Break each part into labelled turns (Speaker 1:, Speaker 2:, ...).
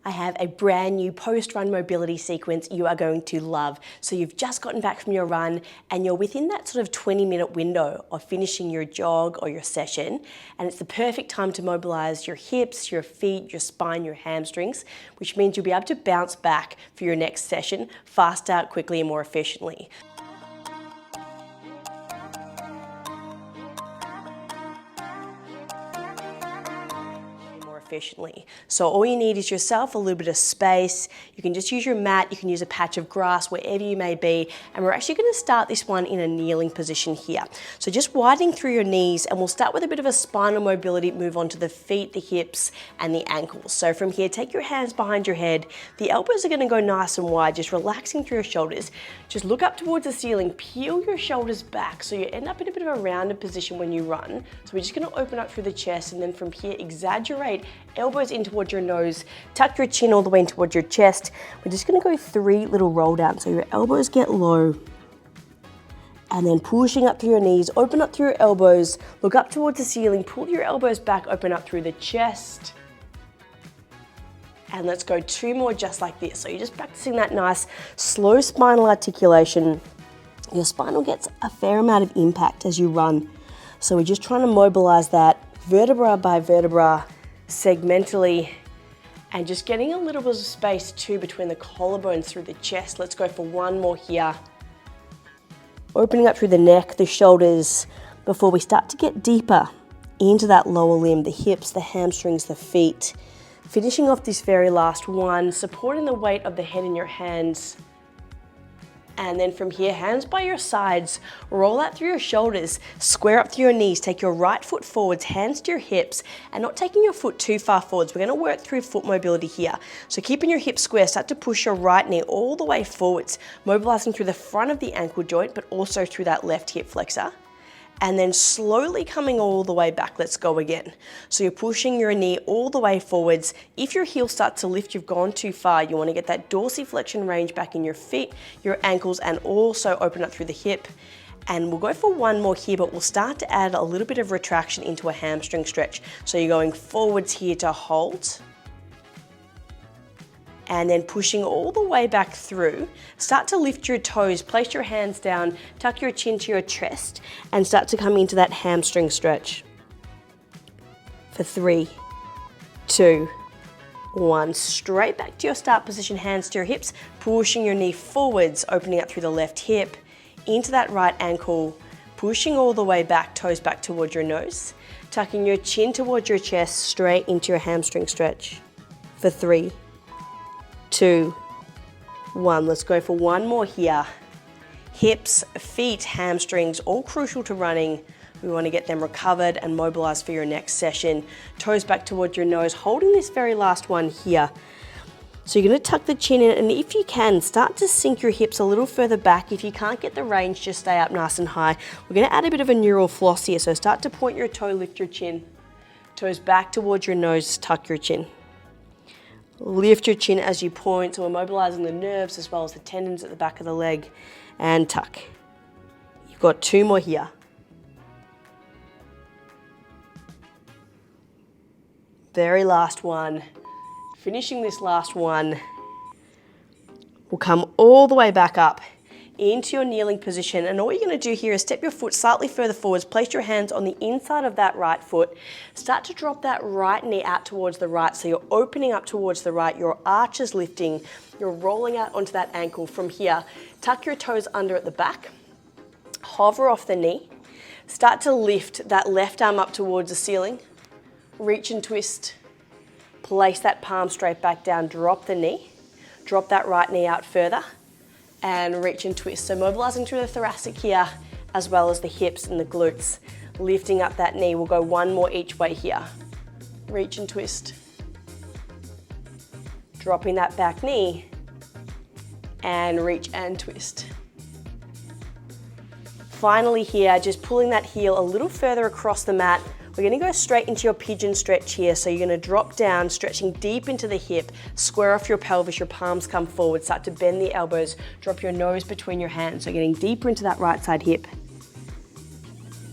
Speaker 1: I have a brand new post-run mobility sequence you are going to love. So you've just gotten back from your run and you're within that sort of 20-minute window of finishing your jog or your session, and it's the perfect time to mobilize your hips, your feet, your spine, your hamstrings, which means you'll be able to bounce back for your next session faster, quickly, and more efficiently. Efficiently. So all you need is yourself a little bit of space. You can just use your mat, you can use a patch of grass, wherever you may be. And we're actually going to start this one in a kneeling position here. So just widening through your knees, and we'll start with a bit of a spinal mobility, move on to the feet, the hips, and the ankles. So from here, take your hands behind your head. The elbows are going to go nice and wide, just relaxing through your shoulders. Just look up towards the ceiling, peel your shoulders back so you end up in a bit of a rounded position when you run. So we're just going to open up through the chest, and then from here, exaggerate elbows in towards your nose, tuck your chin all the way in towards your chest. We're just going to go 3 little roll downs. So your elbows get low, and then pushing up through your knees, open up through your elbows, look up towards the ceiling, pull your elbows back, open up through the chest. And let's go 2 more just like this. So you're just practicing that nice slow spinal articulation. Your spine gets a fair amount of impact as you run. So we're just trying to mobilize that vertebra by vertebra, segmentally, and just getting a little bit of space too between the collarbones through the chest. Let's go for 1 more here. Opening up through the neck, the shoulders, before we start to get deeper into that lower limb, the hips, the hamstrings, the feet. Finishing off this very last one, supporting the weight of the head in your hands. And then from here, hands by your sides, roll out through your shoulders, square up through your knees, take your right foot forwards, hands to your hips, and not taking your foot too far forwards. We're gonna work through foot mobility here. So keeping your hips square, start to push your right knee all the way forwards, mobilizing through the front of the ankle joint, but also through that left hip flexor. And then slowly coming all the way back. Let's go again. So you're pushing your knee all the way forwards. If your heel starts to lift, you've gone too far. You want to get that dorsiflexion range back in your feet, your ankles, and also open up through the hip. And we'll go for 1 more here, but we'll start to add a little bit of retraction into a hamstring stretch. So you're going forwards here to hold, and then pushing all the way back through. Start to lift your toes, place your hands down, tuck your chin to your chest, and start to come into that hamstring stretch. For 3, 2, 1. Straight back to your start position, hands to your hips, pushing your knee forwards, opening up through the left hip, into that right ankle, pushing all the way back, toes back towards your nose, tucking your chin towards your chest, straight into your hamstring stretch. For 3, 2, 1. Let's go for 1 more here. Hips, feet, hamstrings, all crucial to running. We want to get them recovered and mobilized for your next session. Toes back towards your nose, holding this very last one here. So you're going to tuck the chin in, and if you can, start to sink your hips a little further back. If you can't get the range, just stay up nice and high. We're going to add a bit of a neural floss here. So start to point your toe, lift your chin. Toes back towards your nose, tuck your chin. Lift your chin as you point, so we're mobilizing the nerves as well as the tendons at the back of the leg, and tuck. You've got 2 more here. Very last one. Finishing this last one, we'll come all the way back up into your kneeling position, and all you're going to do here is step your foot slightly further forwards, place your hands on the inside of that right foot, start to drop that right knee out towards the right, so you're opening up towards the right, your arch is lifting, you're rolling out onto that ankle. From here, tuck your toes under at the back, hover off the knee, start to lift that left arm up towards the ceiling, reach and twist, place that palm straight back down, drop the knee, drop that right knee out further, and reach and twist. So mobilizing through the thoracic here, as well as the hips and the glutes. Lifting up that knee, we'll go 1 more each way here. Reach and twist. Dropping that back knee, and reach and twist. Finally here, just pulling that heel a little further across the mat. We're going to go straight into your pigeon stretch here. So you're going to drop down, stretching deep into the hip, square off your pelvis, your palms come forward, start to bend the elbows, drop your nose between your hands. So getting deeper into that right side hip,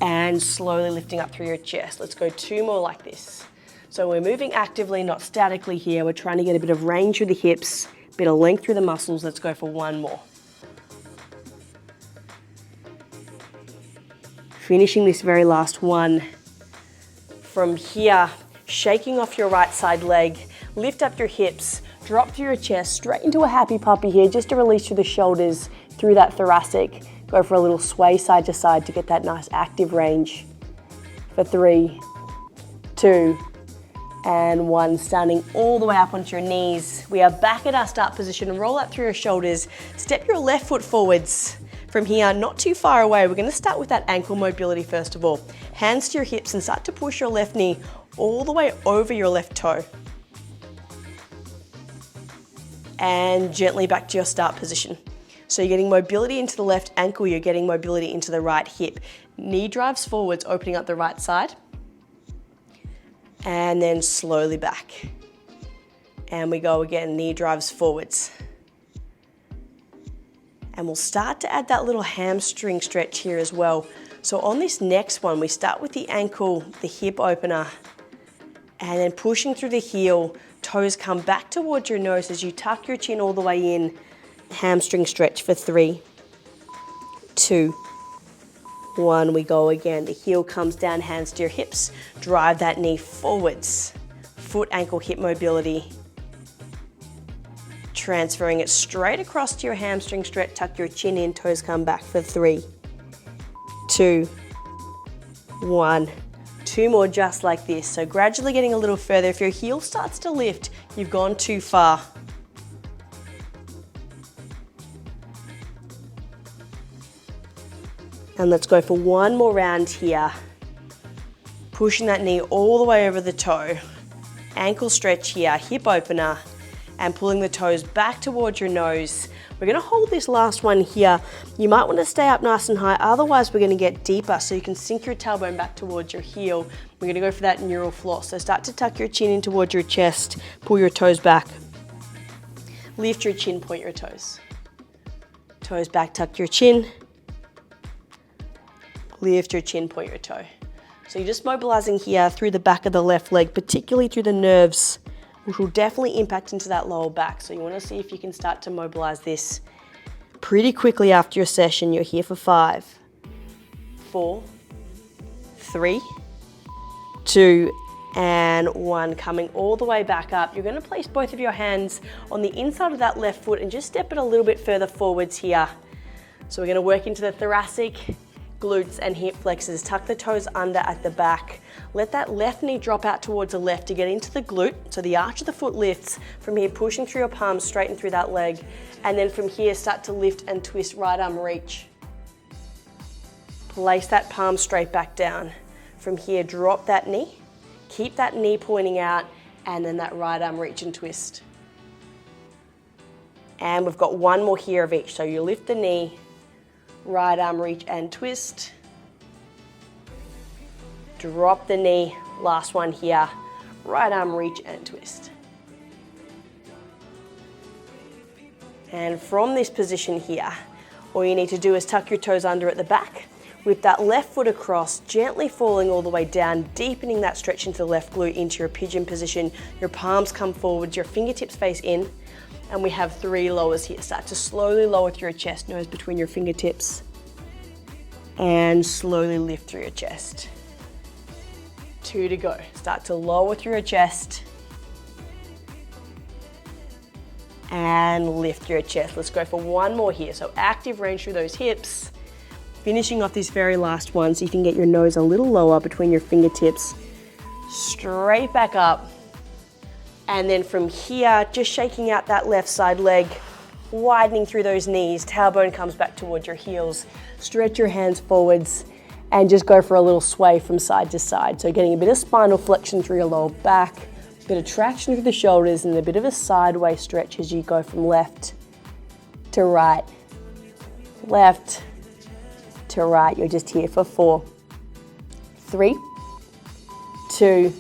Speaker 1: and slowly lifting up through your chest. Let's go 2 more like this. So we're moving actively, not statically here. We're trying to get a bit of range through the hips, a bit of length through the muscles. Let's go for one more. Finishing this very last one. From here, shaking off your right side leg, lift up your hips, drop through your chest, straight into a happy puppy here, just to release through the shoulders, through that thoracic. Go for a little sway side to side to get that nice active range. For 3, 2, and 1. Standing all the way up onto your knees. We are back at our start position. Roll up through your shoulders. Step your left foot forwards. From here, not too far away, we're going to start with that ankle mobility first of all. Hands to your hips and start to push your left knee all the way over your left toe. And gently back to your start position. So you're getting mobility into the left ankle, you're getting mobility into the right hip. Knee drives forwards, opening up the right side. And then slowly back. And we go again, knee drives forwards. And we'll start to add that little hamstring stretch here as well. So on this next one, we start with the ankle, the hip opener, and then pushing through the heel, toes come back towards your nose as you tuck your chin all the way in. Hamstring stretch for 3, 2, 1. We go again. The heel comes down, hands to your hips. Drive that knee forwards. Foot, ankle, hip mobility. Transferring it straight across to your hamstring stretch. Tuck your chin in, toes come back for 3, 2, 1. 2 more just like this. So gradually getting a little further. If your heel starts to lift, you've gone too far. And let's go for one more round here. Pushing that knee all the way over the toe. Ankle stretch here, hip opener, and pulling the toes back towards your nose. We're gonna hold this last one here. You might wanna stay up nice and high, otherwise we're gonna get deeper, so you can sink your tailbone back towards your heel. We're gonna go for that neural floss. So start to tuck your chin in towards your chest, pull your toes back. Lift your chin, point your toes. Toes back, tuck your chin. Lift your chin, point your toe. So you're just mobilizing here through the back of the left leg, particularly through the nerves, which will definitely impact into that lower back. So you want to see if you can start to mobilize this pretty quickly after your session. You're here for 5, 4, 3, 2, and 1. Coming all the way back up. You're going to place both of your hands on the inside of that left foot and just step it a little bit further forwards here. So we're going to work into the thoracic, glutes and hip flexors. Tuck the toes under at the back. Let that left knee drop out towards the left to get into the glute. So the arch of the foot lifts. From here, pushing through your palms, straighten through that leg. And then from here, start to lift and twist, right arm reach. Place that palm straight back down. From here, drop that knee. Keep that knee pointing out, and then that right arm reach and twist. And we've got one more here of each. So you lift the knee, right arm reach and twist. Drop the knee, last one here. Right arm reach and twist. And from this position here, all you need to do is tuck your toes under at the back. With that left foot across, gently falling all the way down, deepening that stretch into the left glute into your pigeon position. Your palms come forwards, your fingertips face in. And we have 3 lowers here. Start to slowly lower through your chest, nose between your fingertips. And slowly lift through your chest. 2 to go. Start to lower through your chest. And lift through your chest. Let's go for one more here. So active range through those hips. Finishing off this very last one so you can get your nose a little lower between your fingertips. Straight back up. And then from here, just shaking out that left side leg, widening through those knees, tailbone comes back towards your heels, stretch your hands forwards, and just go for a little sway from side to side. So getting a bit of spinal flexion through your lower back, a bit of traction through the shoulders, and a bit of a sideways stretch as you go from left to right, left to right. You're just here for 4, 3, 2,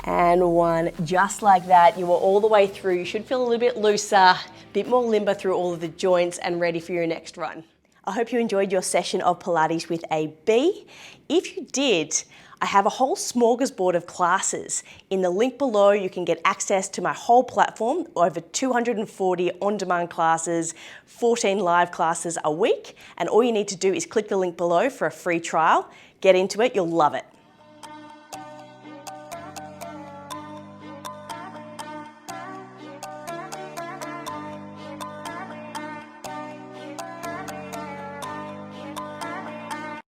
Speaker 1: and 1. Just like that, you are all the way through. You should feel a little bit looser, a bit more limber through all of the joints, and ready for your next run. I hope you enjoyed your session of Pilates with a B. If you did, I have a whole smorgasbord of classes. In the link below, you can get access to my whole platform, over 240 on-demand classes, 14 live classes a week, and all you need to do is click the link below for a free trial. Get into it, you'll love it.